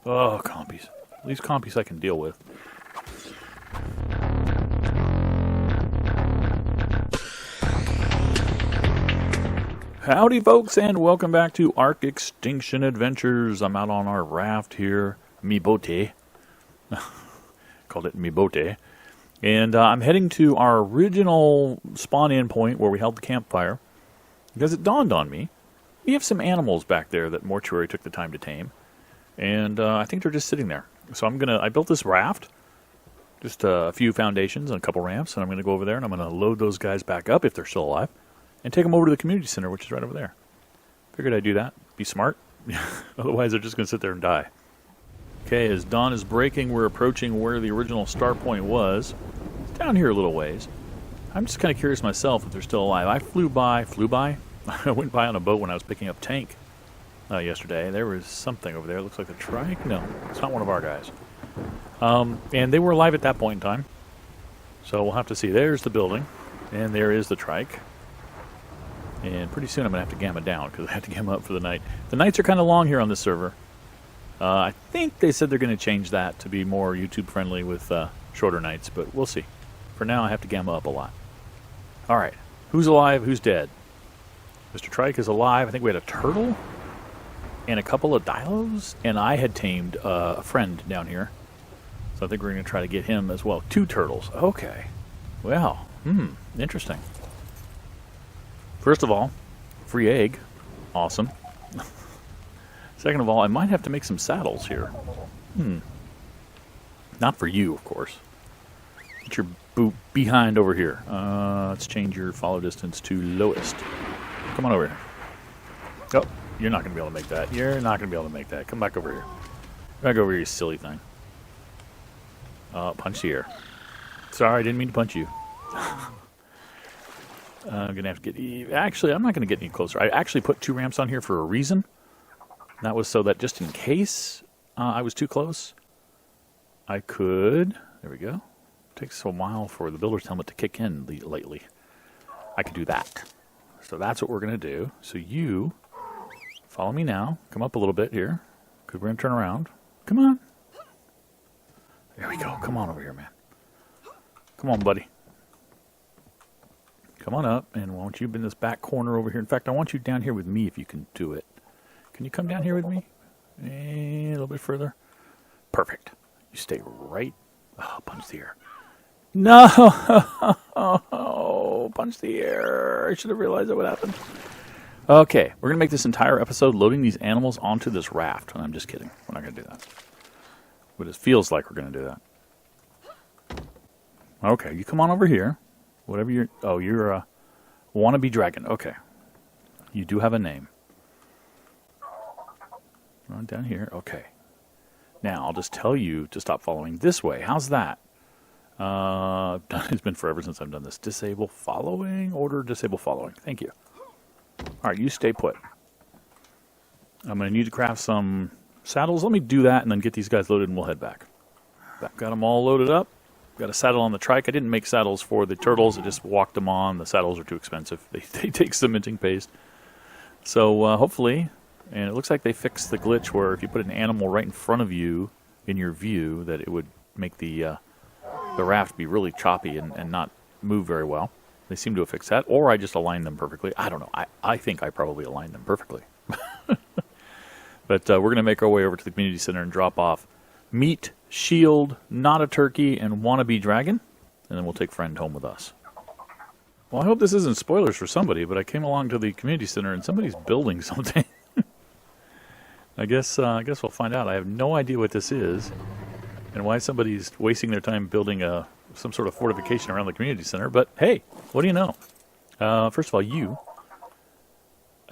Oh, compies. At least compies I can deal with. Howdy, folks, and welcome back to ARK Extinction Adventures. I'm out on our raft here, mi bote. Called it mi bote. And I'm heading to our original spawn-in point where we held the campfire. Because it dawned on me, we have some animals back there that Mortuary took the time to tame. And I think they're just sitting there. So I built this raft, just a few foundations and a couple ramps, and I'm going to go over there and I'm going to load those guys back up if they're still alive. And take them over to the community center, which is right over there. Figured I'd do that. Be smart. Otherwise, they're just going to sit there and die. Okay, as dawn is breaking, we're approaching where the original start point was. It's down here a little ways. I'm just kind of curious myself if they're still alive. I flew by? I went by on a boat when I was picking up tank yesterday. There was something over there. It looks like a trike. No, it's not one of our guys. And they were alive at that point in time. So we'll have to see. There's the building, and there is the trike. And pretty soon I'm going to have to gamma down because I have to gamma up for the night. The nights are kind of long here on this server. I think they said they're going to change that to be more YouTube friendly with shorter nights, but we'll see. For now I have to gamma up a lot. Alright, who's alive, who's dead? Mr. Trike is alive. I think we had a turtle and a couple of dilos, and I had tamed a friend down here. So I think we're going to try to get him as well. 2 turtles. Okay. Well, interesting. First of all, free egg. Awesome. Second of all, I might have to make some saddles here. Not for you, of course. Get your boot behind over here. Let's change your follow distance to lowest. Come on over here. Oh, you're not going to be able to make that. You're not going to be able to make that. Come back over here. Come back over here, you silly thing. Punch the air. Sorry, I didn't mean to punch you. I'm going to have to get... Actually, I'm not going to get any closer. I actually put 2 ramps on here for a reason. And that was so that just in case I was too close, I could... There we go. It takes a while for the builder's helmet to kick in lately. I could do that. So that's what we're going to do. So you follow me now. Come up a little bit here. Because we're going to turn around. Come on. There we go. Come on over here, man. Come on, buddy. Come on up, and why don't you be in this back corner over here? In fact, I want you down here with me if you can do it. Can you come down here with me? A little bit further. Perfect. You stay right... Oh, punch the air. No! Punch the air. I should have realized that would happen. Okay, we're going to make this entire episode loading these animals onto this raft. And I'm just kidding. We're not going to do that. But it feels like we're going to do that. Okay, you come on over here. Whatever you're... Oh, you're a wannabe dragon. Okay. You do have a name. On down here. Okay. Now, I'll just tell you to stop following this way. How's that? It's been forever since I've done this. Disable following? Order disable following. Thank you. Alright, you stay put. I'm going to need to craft some saddles. Let me do that and then get these guys loaded and we'll head back. Got them all loaded up. Got a saddle on the trike. I didn't make saddles for the turtles. I just walked them on. The saddles are too expensive. They take cementing paste. So hopefully, and it looks like they fixed the glitch where if you put an animal right in front of you in your view, that it would make the raft be really choppy and not move very well. They seem to have fixed that. Or I just aligned them perfectly. I don't know. I think I probably aligned them perfectly. But we're going to make our way over to the community center and drop off meat, shield, not a turkey, and wannabe dragon. And then we'll take friend home with us. Well, I hope this isn't spoilers for somebody, but I came along to the community center and somebody's building something. I guess we'll find out. I have no idea what this is and why somebody's wasting their time building some sort of fortification around the community center. But hey, what do you know? First of all, you.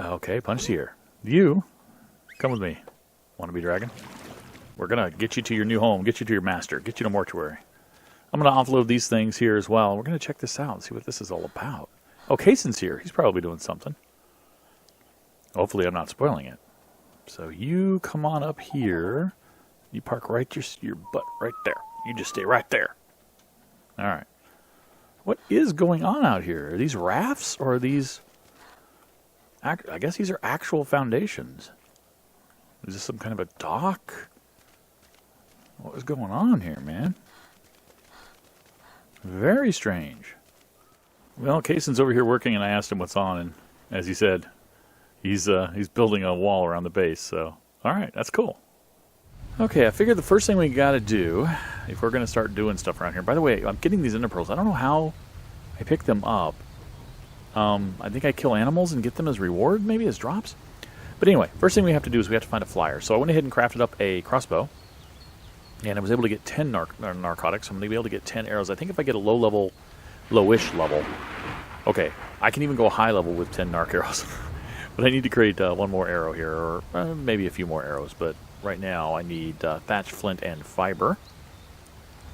Okay, punch here. You, come with me. Wannabe dragon? We're going to get you to your new home, get you to your master, get you to Mortuary. I'm going to offload these things here as well. We're going to check this out and see what this is all about. Oh, Cason's here. He's probably doing something. Hopefully I'm not spoiling it. So you come on up here. You park right your butt right there. You just stay right there. All right. What is going on out here? Are these rafts or are these... I guess these are actual foundations. Is this some kind of a dock? What is going on here, man? Very strange. Well, Kaysen's over here working, and I asked him what's on, and as he said, he's building a wall around the base. So, all right, that's cool. Okay, I figured the first thing we got to do, if we're going to start doing stuff around here. By the way, I'm getting these ender pearls. I don't know how I pick them up. I think I kill animals and get them as reward, maybe as drops. But anyway, first thing we have to do is we have to find a flyer. So I went ahead and crafted up a crossbow. And I was able to get 10 narcotics. I'm going to be able to get 10 arrows. I think if I get a lowish level. Okay, I can even go high level with 10 narc arrows. But I need to create one more arrow here, or maybe a few more arrows. But right now I need thatch, flint, and fiber.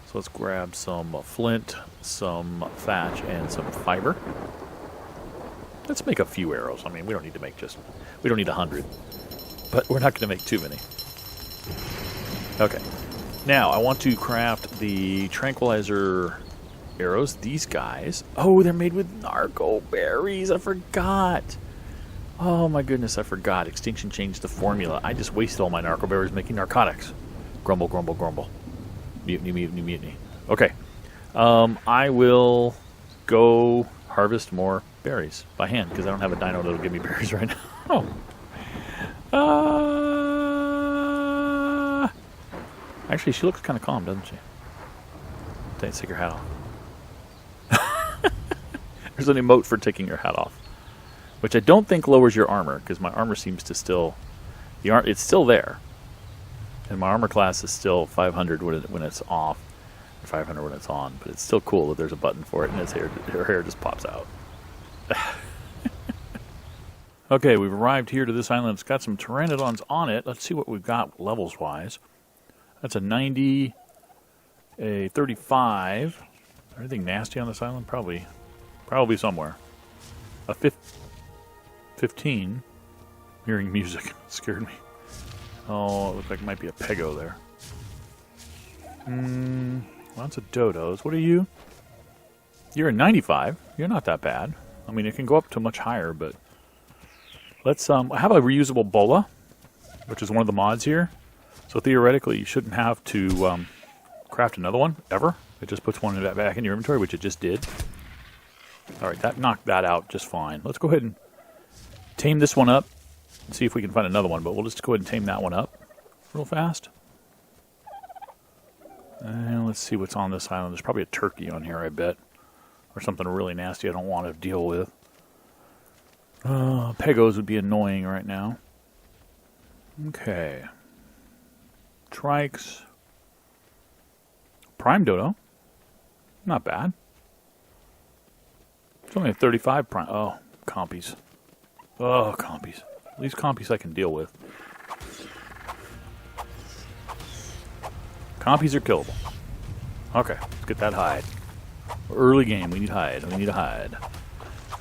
So let's grab some flint, some thatch, and some fiber. Let's make a few arrows. I mean, we don't need to make we don't need 100. But we're not going to make too many. Okay. Now, I want to craft the tranquilizer arrows. These guys. Oh, they're made with narco berries. I forgot. Oh, my goodness, I forgot. Extinction changed the formula. I just wasted all my narco berries making narcotics. Grumble, grumble, grumble. Mutiny, mutiny, mutiny. Okay. I will go harvest more berries by hand because I don't have a dino that'll give me berries right now. Actually, she looks kind of calm, doesn't she? Take your hat off. There's an emote for taking your hat off, which I don't think lowers your armor because my armor seems to still, it's still there, and my armor class is still 500 when it's off, or 500 when it's on. But it's still cool that there's a button for it, and her hair just pops out. Okay, we've arrived here to this island. It's got some pteranodons on it. Let's see what we've got levels-wise. That's a 90, a 35. Anything nasty on this island? Probably somewhere. A 15. Hearing music scared me. Oh, it looks like it might be a pego there. Lots of dodos. What are you? You're a 95. You're not that bad. I mean, it can go up to much higher, but let's have a reusable bola, which is one of the mods here. So theoretically, you shouldn't have to craft another one, ever. It just puts one back in your inventory, which it just did. Alright, that knocked that out just fine. Let's go ahead and tame this one up and see if we can find another one, but we'll just go ahead and tame that one up real fast. And let's see what's on this island. There's probably a turkey on here, I bet. Or something really nasty I don't want to deal with. Pegos would be annoying right now. Okay. Trikes. Prime dodo. Not bad. It's only a 35 prime. Oh, compies. Oh, compies. At least compies I can deal with. Compies are killable. Okay, let's get that hide. Early game, we need hide. We need a hide.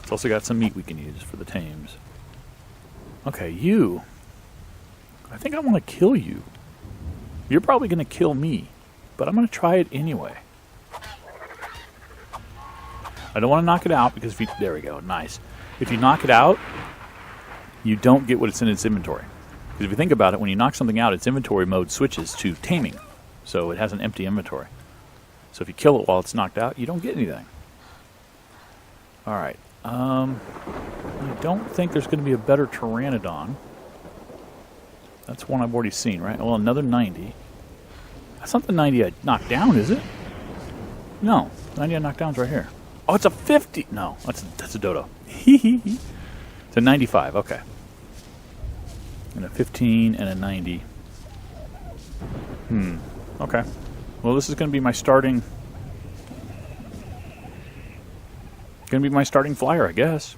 It's also got some meat we can use for the tames. Okay, you. I think I want to kill you. You're probably going to kill me, but I'm going to try it anyway. I don't want to knock it out because there we go, nice. If you knock it out, you don't get what's in its inventory. Because if you think about it, when you knock something out, its inventory mode switches to taming. So it has an empty inventory. So if you kill it while it's knocked out, you don't get anything. Alright. I don't think there's going to be a better pteranodon. That's one I've already seen, right? Well, another 90. That's not the 90 I knocked down, is it? No. 90 I knocked down's right here. Oh, it's a 50! No, that's a dodo. It's a 95, okay. And a 15 and a 90. Okay. Well, this is going to be my starting... flyer, I guess.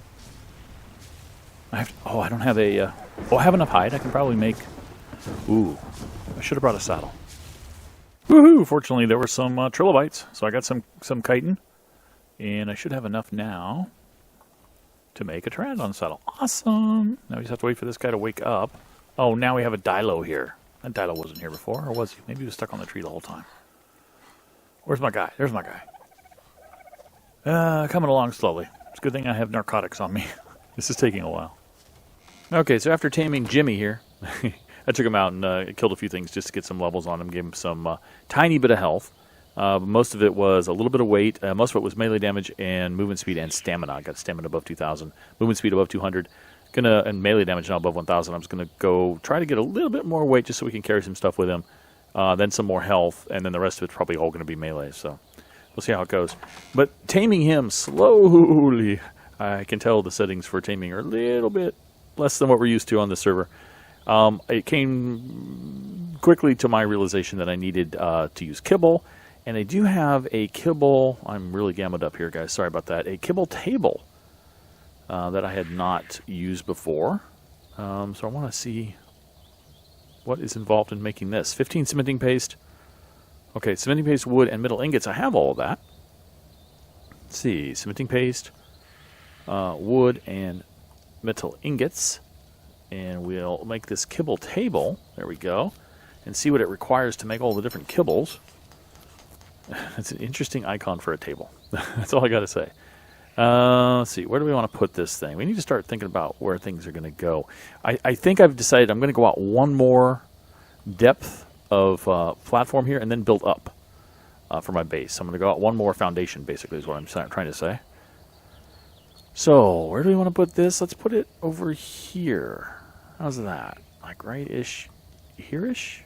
I don't have a... I have enough hide. I can probably make... Ooh. I should have brought a saddle. Woohoo! Fortunately, there were some trilobites, so I got some chitin. And I should have enough now to make a pteranodon saddle. Awesome! Now we just have to wait for this guy to wake up. Oh, now we have a dilo here. That dilo wasn't here before, or was he? Maybe he was stuck on the tree the whole time. Where's my guy? There's my guy. Coming along slowly. It's a good thing I have narcotics on me. This is taking a while. Okay, so after taming Jimmy here, I took him out and killed a few things just to get some levels on him, gave him some tiny bit of health. Most of it was a little bit of weight. Most of it was melee damage and movement speed and stamina. I got stamina above 2,000, movement speed above 200, and melee damage now above 1,000. I'm just going to go try to get a little bit more weight just so we can carry some stuff with him. Then some more health, and then the rest of it's probably all going to be melee. So we'll see how it goes. But taming him slowly, I can tell the settings for taming are a little bit less than what we're used to on this server. It came quickly to my realization that I needed to use kibble, and I do have a kibble. I'm really gammed up here, guys. Sorry about that. A kibble table that I had not used before. So I want to see what is involved in making this. 15 cementing paste. Okay, cementing paste, wood, and metal ingots. I have all of that. Let's see. Cementing paste, wood, and metal ingots. And we'll make this kibble table. There we go. And see what it requires to make all the different kibbles. It's an interesting icon for a table. That's all I got to say. Let's see. Where do we want to put this thing? We need to start thinking about where things are going to go. I think I've decided I'm going to go out one more depth of platform here and then build up for my base. I'm going to go out one more foundation, basically, is what I'm trying to say. So, where do we want to put this? Let's put it over here. How's that? Like right-ish, here-ish?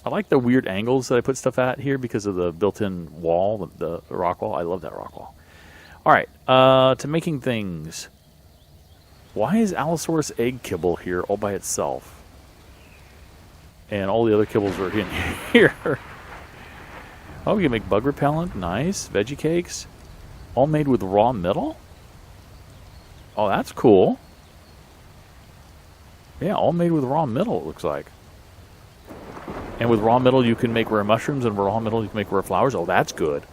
I like the weird angles that I put stuff at here because of the built-in wall, the rock wall. I love that rock wall. All right, to making things. Why is Allosaurus egg kibble here all by itself? And all the other kibbles are in here. Oh, we can make bug repellent. Nice. Veggie cakes. All made with raw metal? Oh, that's cool. Yeah, all made with raw metal, it looks like. And with raw metal, you can make rare mushrooms, and with raw metal, you can make rare flowers. Oh, that's good.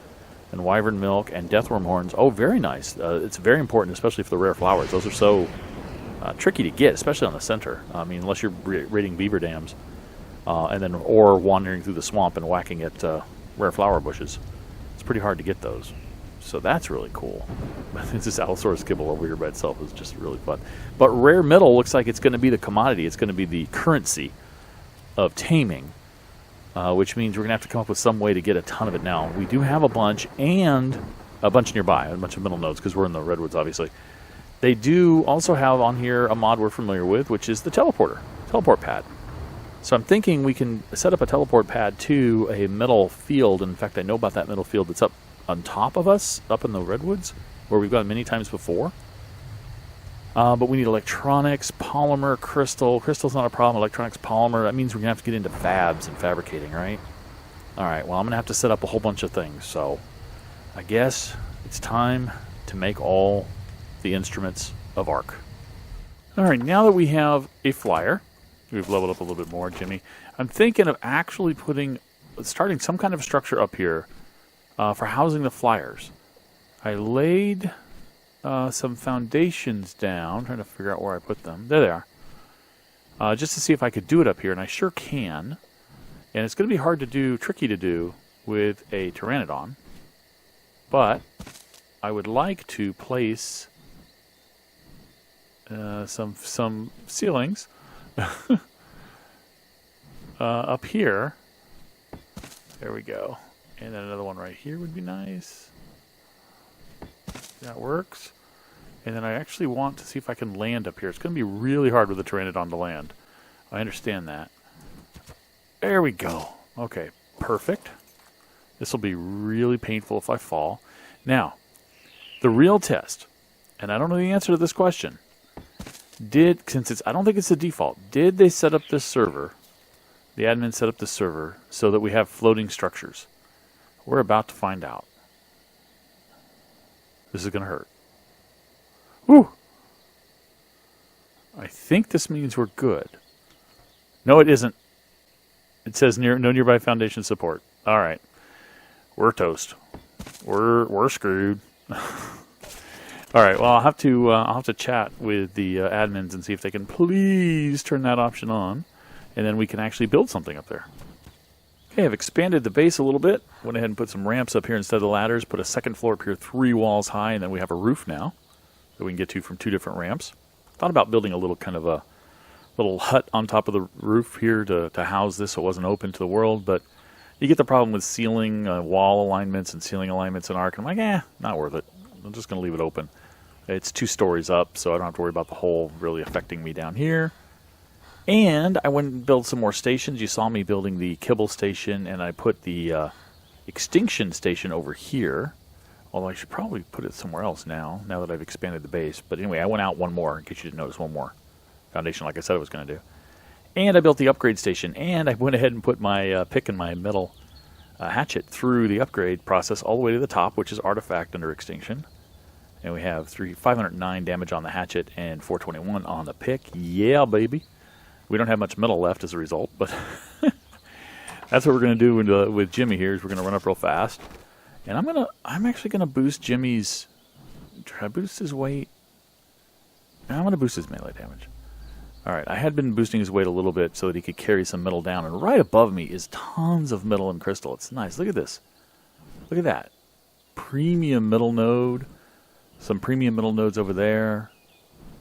And wyvern milk and deathworm horns. Oh, very nice. It's very important, especially for the rare flowers. Those are so tricky to get, especially on the center. I mean, unless you're raiding beaver dams, or wandering through the swamp and whacking at rare flower bushes. It's pretty hard to get those. So that's really cool. This Allosaurus kibble over here by itself is just really fun. But rare metal looks like it's going to be the commodity. It's going to be the currency of taming. Which means we're going to have to come up with some way to get a ton of it now. We do have a bunch, and a bunch nearby, a bunch of middle nodes, because we're in the redwoods, obviously. They do also have on here a mod we're familiar with, which is the teleport pad. So I'm thinking we can set up a teleport pad to a metal field. In fact, I know about that metal field that's up on top of us, up in the redwoods, where we've gone many times before. But we need electronics, polymer, crystal. Crystal's not a problem. Electronics, polymer. That means we're going to have to get into fabs and fabricating, right? All right, well, I'm going to have to set up a whole bunch of things. So I guess it's time to make all the instruments of ARK. All right, now that we have a flyer, we've leveled up a little bit more, Jimmy. I'm thinking of actually starting some kind of structure up here for housing the flyers. I laid some foundations down, trying to figure out where I put them. There they are. Just to see if I could do it up here, and I sure can. And it's going to be hard to do, tricky to do, with a Pteranodon. But I would like to place some ceilings up here. There we go. And then another one right here would be nice. That works. And then I actually want to see if I can land up here. It's going to be really hard with the Pteranodon to land. I understand that. There we go. Okay, perfect. This will be really painful if I fall. Now, the real test, and I don't know the answer to this question. I don't think it's the default, did they set up this server, the admin set up this server, so that we have floating structures? We're about to find out. This is going to hurt. Whew. I think this means we're good. No, it isn't. It says no nearby foundation support. All right. We're toast. We're screwed. All right. Well, I'll have to chat with the admins and see if they can please turn that option on, and then we can actually build something up there. Okay, I've expanded the base a little bit. Went ahead and put some ramps up here instead of the ladders. Put a second floor up here 3 walls high, and then we have a roof now that we can get to from 2 different ramps. Thought about building a little kind of a little hut on top of the roof here to house this so it wasn't open to the world. But you get the problem with ceiling wall alignments and ceiling alignments in ARK. And I'm like, not worth it. I'm just going to leave it open. It's 2 stories up, so I don't have to worry about the hole really affecting me down here. And I went and built some more stations. You saw me building the kibble station, and I put the extinction station over here. Although I should probably put it somewhere else now that I've expanded the base. But anyway, I went out one more, in case you didn't notice, one more foundation like I said I was going to do. And I built the upgrade station, and I went ahead and put my pick and my metal hatchet through the upgrade process all the way to the top, which is artifact under extinction. And we have 509 damage on the hatchet and 421 on the pick. Yeah, baby. We don't have much metal left as a result, but that's what we're going to do with Jimmy here. Is we're going to run up real fast. And I'm actually gonna boost Jimmy's. Try to boost his weight. I'm gonna boost his melee damage. All right, I had been boosting his weight a little bit so that he could carry some metal down. And right above me is tons of metal and crystal. It's nice. Look at this. Look at that. Premium metal node. Some premium metal nodes over there.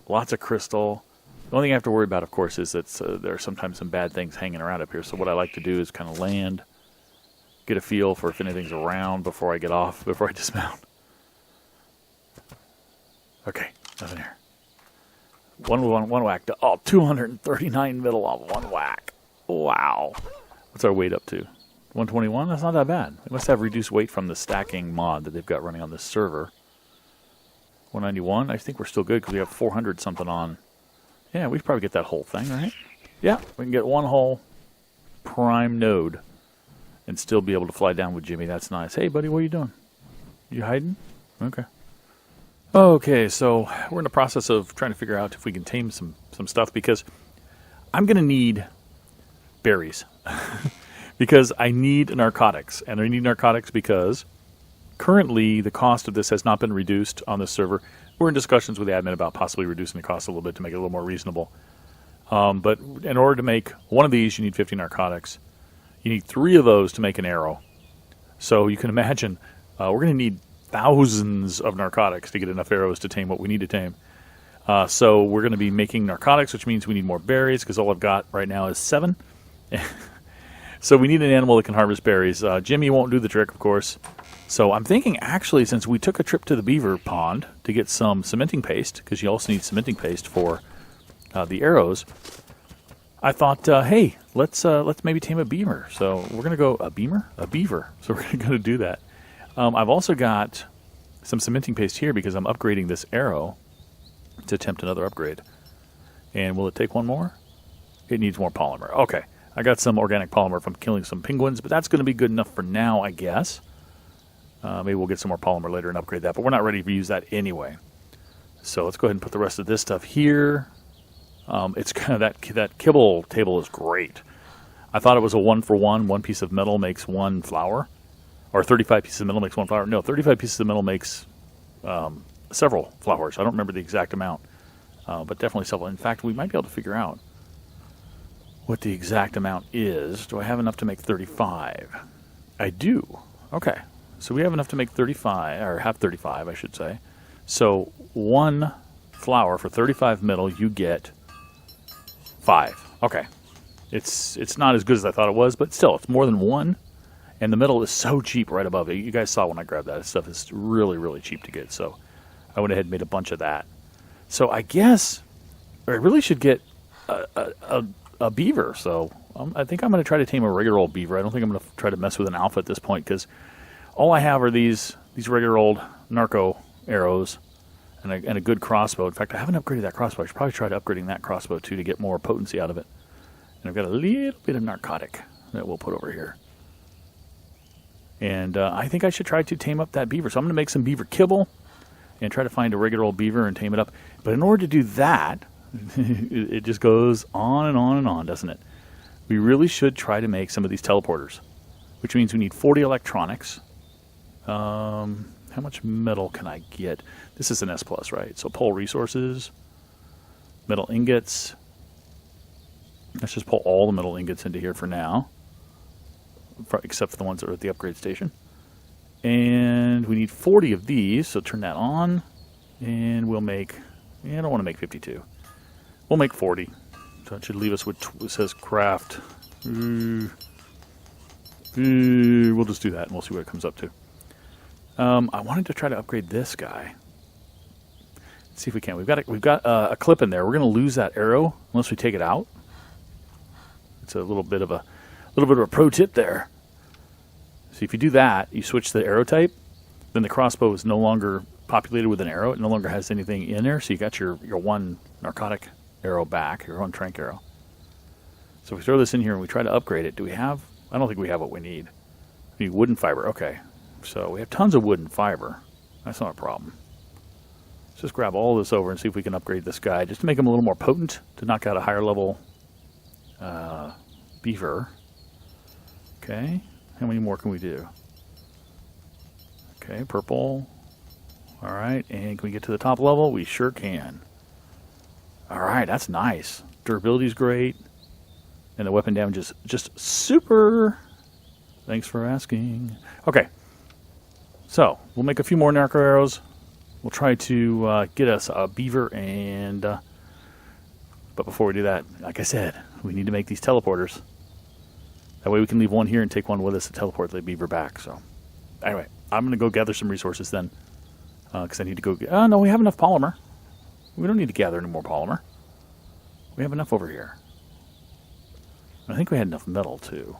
Lots of crystal. The only thing I have to worry about, of course, is that there are sometimes some bad things hanging around up here. So what I like to do is kind of land. Get a feel for if anything's around before I get off, before I dismount. Okay, nothing here. One whack. 239 metal on one whack. Wow. What's our weight up to? 121? That's not that bad. They must have reduced weight from the stacking mod that they've got running on this server. 191? I think we're still good because we have 400 something on. Yeah, we should probably get that whole thing, right? Yeah, we can get one whole prime node. And still be able to fly down with Jimmy. That's nice. Hey, buddy, what are you doing? You hiding? Okay. Okay, so we're in the process of trying to figure out if we can tame some stuff because I'm going to need berries. Because I need narcotics. And I need narcotics because currently the cost of this has not been reduced on this server. We're in discussions with the admin about possibly reducing the cost a little bit to make it a little more reasonable. But in order to make one of these, you need 50 narcotics. You need 3 of those to make an arrow. So you can imagine we're going to need thousands of narcotics to get enough arrows to tame what we need to tame. So we're going to be making narcotics, which means we need more berries because all I've got right now is 7. So we need an animal that can harvest berries. Jimmy won't do the trick, of course. So I'm thinking, actually, since we took a trip to the Beaver pond to get some cementing paste, because you also need cementing paste for the arrows, I thought, hey, let's maybe tame a beaver. So we're going to go, a beaver. So we're going to do that. I've also got some cementing paste here because I'm upgrading this arrow to attempt another upgrade. And will it take one more? It needs more polymer. Okay. I got some organic polymer from killing some penguins, but that's going to be good enough for now, I guess. Maybe we'll get some more polymer later and upgrade that, but we're not ready to use that anyway. So let's go ahead and put the rest of this stuff here. It's kind of that kibble table is great. I thought it was a 1-for-1. 1 piece of metal makes 1 flower. Or 35 pieces of metal makes 1 flower. No, 35 pieces of metal makes several flowers. I don't remember the exact amount. But definitely several. In fact, we might be able to figure out what the exact amount is. Do I have enough to make 35? I do. Okay. So we have enough to make 35, or have 35, I should say. So 1 flower for 35 metal, you get 5. Okay. It's not as good as I thought it was, but still, it's more than 1. And the metal is so cheap right above it. You guys saw when I grabbed that. This stuff is really, really cheap to get. So I went ahead and made a bunch of that. So I guess I really should get a beaver. So I think I'm going to try to tame a regular old beaver. I don't think I'm going to try to mess with an alpha at this point because all I have are these regular old narco arrows and a good crossbow. In fact, I haven't upgraded that crossbow. I should probably try to upgrading that crossbow too to get more potency out of it. And I've got a little bit of narcotic that we'll put over here. And I think I should try to tame up that beaver. So I'm going to make some beaver kibble and try to find a regular old beaver and tame it up. But in order to do that, it just goes on and on and on, doesn't it? We really should try to make some of these teleporters, which means we need 40 electronics. How much metal can I get? This is an S+, right? So pull resources, metal ingots. Let's just pull all the metal ingots into here for now, except for the ones that are at the upgrade station. And we need 40 of these, so turn that on. And we'll make, I don't want to make 52. We'll make 40. That should leave us with, it says craft. We'll just do that and we'll see what it comes up to. I wanted to try to upgrade this guy. Let's see if we can. We've got a clip in there. We're going to lose that arrow unless we take it out. It's a little bit of a pro tip there. So if you do that, you switch the arrow type, then the crossbow is no longer populated with an arrow. It no longer has anything in there. So you got your one narcotic arrow back, your one trank arrow. So if we throw this in here and we try to upgrade it, do we have? I don't think we have what we need. We need wooden fiber. Okay. So we have tons of wood and fiber. That's not a problem. Let's just grab all this over and see if we can upgrade this guy just to make him a little more potent, to knock out a higher level beaver. Okay. How many more can we do? Okay, purple. All right, and can we get to the top level? We sure can. All right, that's nice. Durability's great. And the weapon damage is just super. Thanks for asking. Okay. So, we'll make a few more narco arrows. We'll try to get us a beaver and... but before we do that, like I said, we need to make these teleporters. That way we can leave one here and take one with us to teleport the beaver back. So, anyway, I'm going to go gather some resources then. Because I need to go... Oh, no, we have enough polymer. We don't need to gather any more polymer. We have enough over here. I think we had enough metal, too.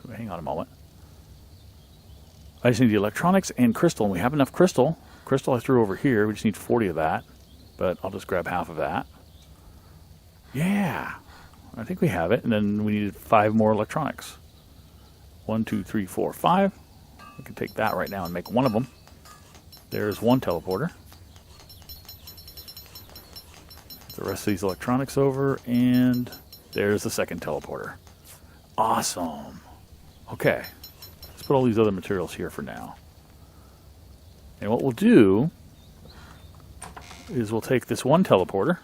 So hang on a moment. I just need the electronics and crystal, and we have enough crystal. Crystal I threw over here. We just need 40 of that. But I'll just grab half of that. Yeah. I think we have it. And then we needed 5 more electronics. 1, 2, 3, 4, 5. We can take that right now and make one of them. There's one teleporter. The rest of these electronics over, and there's the second teleporter. Awesome. Okay. Let's put all these other materials here for now. And what we'll do is we'll take this one teleporter,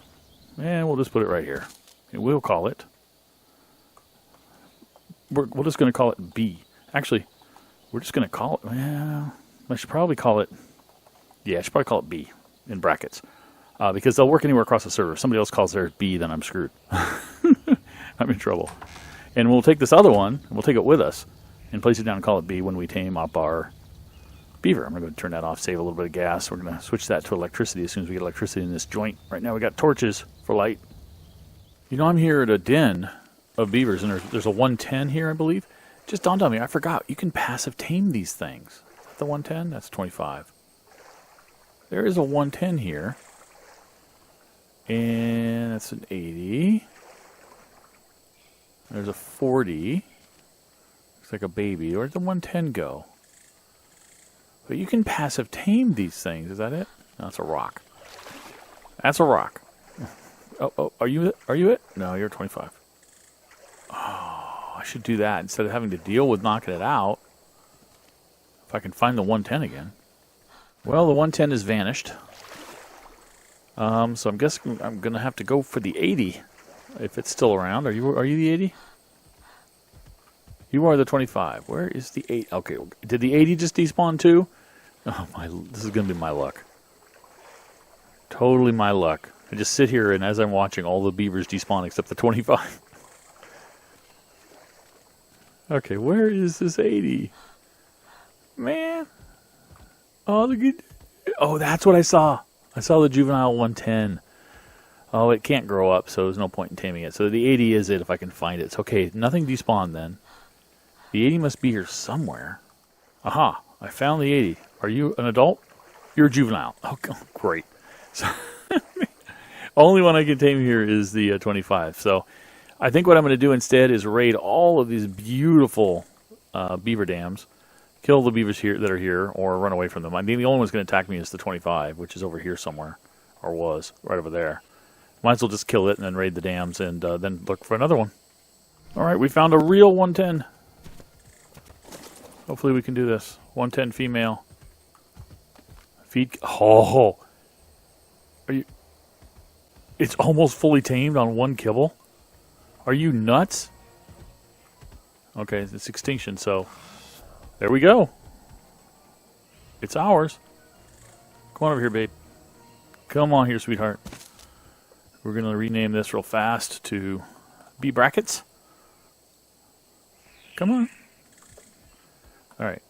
and we'll just put it right here. And we'll call it... We're just going to call it B. Actually, we're just going to call it... Well, I should probably call it... Yeah, I should probably call it B in brackets. Because they'll work anywhere across the server. If somebody else calls theirs B, then I'm screwed. I'm in trouble. And we'll take this other one, and we'll take it with us, and place it down and call it B when we tame up our beaver. I'm going to go turn that off, save a little bit of gas. We're going to switch that to electricity as soon as we get electricity in this joint. Right now we got torches for light. You know, I'm here at a den of beavers, and there's a 110 here, I believe. It just dawned on me, I forgot. You can passive tame these things. Is that the 110? That's 25. There is a 110 here. And that's an 80. There's a 40. Looks like a baby. Where'd the 110 go? But you can passive tame these things. Is that it? No, that's a rock. That's a rock. Oh, are you it? Are you it? No, you're 25. Oh, I should do that instead of having to deal with knocking it out. If I can find the 110 again. Well, the 110 has vanished. So I'm guessing I'm going to have to go for the 80 if it's still around. Are you the 80? You are the 25. Where is the 8? Okay, did the 80 just despawn too? Oh my! This is going to be my luck. Totally my luck. I just sit here and as I'm watching all the beavers despawn except the 25. Okay, where is this 80? Man. Oh, the good. Oh, that's what I saw. I saw the juvenile 110. Oh, it can't grow up, so there's no point in taming it. So the 80 is it if I can find it. It's okay. Nothing despawned then. The 80 must be here somewhere. Aha. I found the 80. Are you an adult? You're a juvenile. Oh, great. So, only one I can tame here is the 25. So I think what I'm going to do instead is raid all of these beautiful beaver dams. Kill the beavers here that are here, or run away from them. I mean, the only one that's going to attack me is the 25, which is over here somewhere, or was, right over there. Might as well just kill it and then raid the dams and then look for another one. All right, we found a real 110. Hopefully we can do this. 110 female. Feed. Oh, are you? It's almost fully tamed on one kibble. Are you nuts? Okay, it's extinction, so. There we go. It's ours. Come on over here, babe. Come on here, sweetheart. We're going to rename this real fast to B brackets. Come on. All right.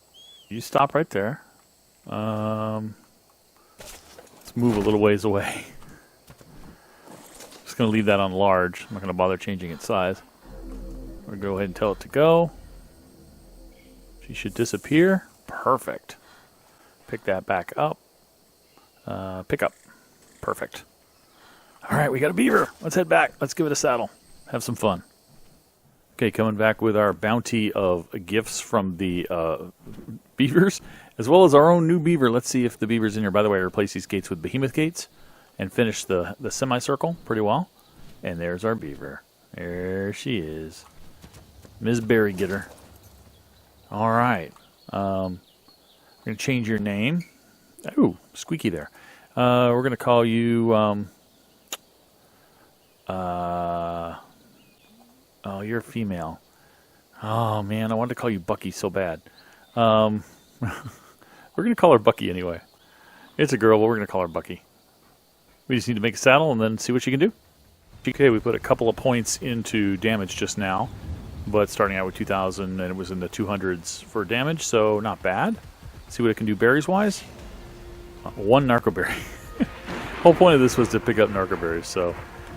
You stop right there. Let's move a little ways away. Just going to leave that on large. I'm not going to bother changing its size. We're going to go ahead and tell it to go. She should disappear. Perfect. Pick that back up. Pick up. Perfect. All right, we got a beaver. Let's head back. Let's give it a saddle. Have some fun. Okay, coming back with our bounty of gifts from the beavers, as well as our own new beaver. Let's see if the beaver's in here. By the way, I replaced these gates with behemoth gates and finished the semicircle pretty well. And there's our beaver. There she is. Ms. Berry Getter. All right. We're going to change your name. Ooh, squeaky there. We're going to call you... oh, you're a female. Oh, man, I wanted to call you Bucky so bad. We're going to call her Bucky anyway. It's a girl, but we're going to call her Bucky. We just need to make a saddle and then see what she can do. Okay, we put a couple of points into damage just now, but starting out with 2,000, and it was in the 200s for damage, so not bad. See what it can do berries-wise. One narcoberry. Whole point of this was to pick up narcoberries, so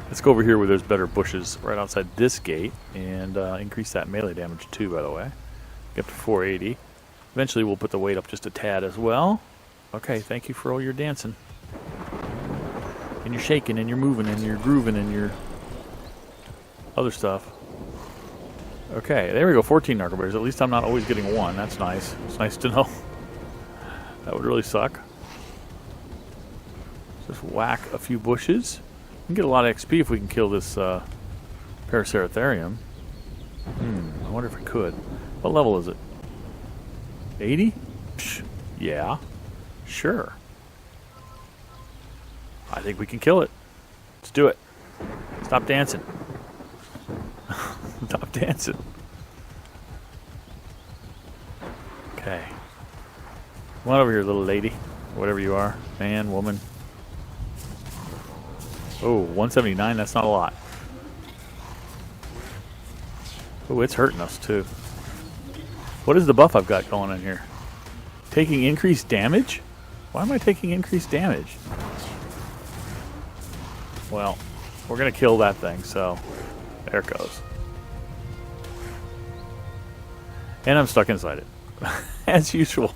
let's go over here where there's better bushes right outside this gate and increase that melee damage too, by the way. Get up to 480. Eventually we'll put the weight up just a tad as well. Okay, thank you for all your dancing. And you're shaking and you're moving and you're grooving and you're other stuff. Okay, there we go, 14 narcoberries. At least I'm not always getting one. That's nice. It's nice to know. That would really suck. Just whack a few bushes. We can get a lot of XP if we can kill this Paraceratherium. I wonder if I could. What level is it? 80? Psh, yeah. Sure. I think we can kill it. Let's do it. Stop dancing. Stop dancing. Okay. Come on over here, little lady. Whatever you are. Man, woman. Oh, 179, that's not a lot. Oh, it's hurting us too. What is the buff I've got going on here? Taking increased damage? Why am I taking increased damage? Well, we're going to kill that thing, so there it goes. And I'm stuck inside it, as usual.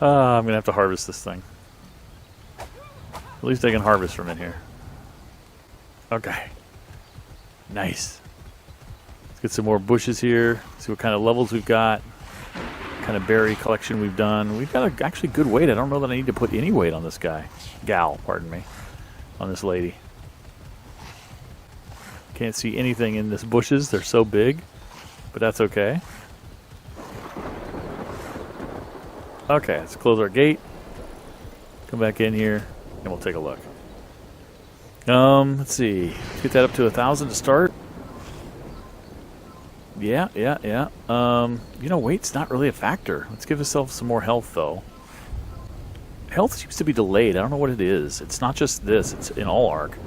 I'm going to have to harvest this thing. At least I can harvest from in here. Okay. Nice. Let's get some more bushes here. See what kind of levels we've got. What kind of berry collection we've done. We've got actually good weight. I don't know that I need to put any weight on this guy. Gal, pardon me. On this lady. Can't see anything in this bushes. They're so big. But that's okay. Okay, let's close our gate. Come back in here. And we'll take a look. Let's see. Let's get that up to 1,000 to start. Yeah. You know, weight's not really a factor. Let's give ourselves some more health, though. Health seems to be delayed. I don't know what it is. It's not just this. It's in all ARK.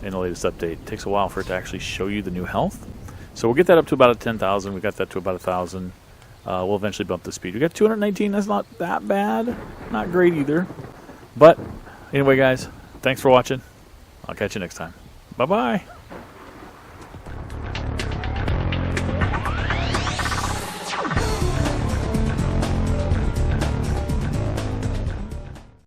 In the latest update. It takes a while for it to actually show you the new health. So we'll get that up to about 10,000. We got that to about 1,000. We'll eventually bump the speed. We got 219. That's not that bad. Not great either. But... anyway, guys, thanks for watching. I'll catch you next time. Bye-bye.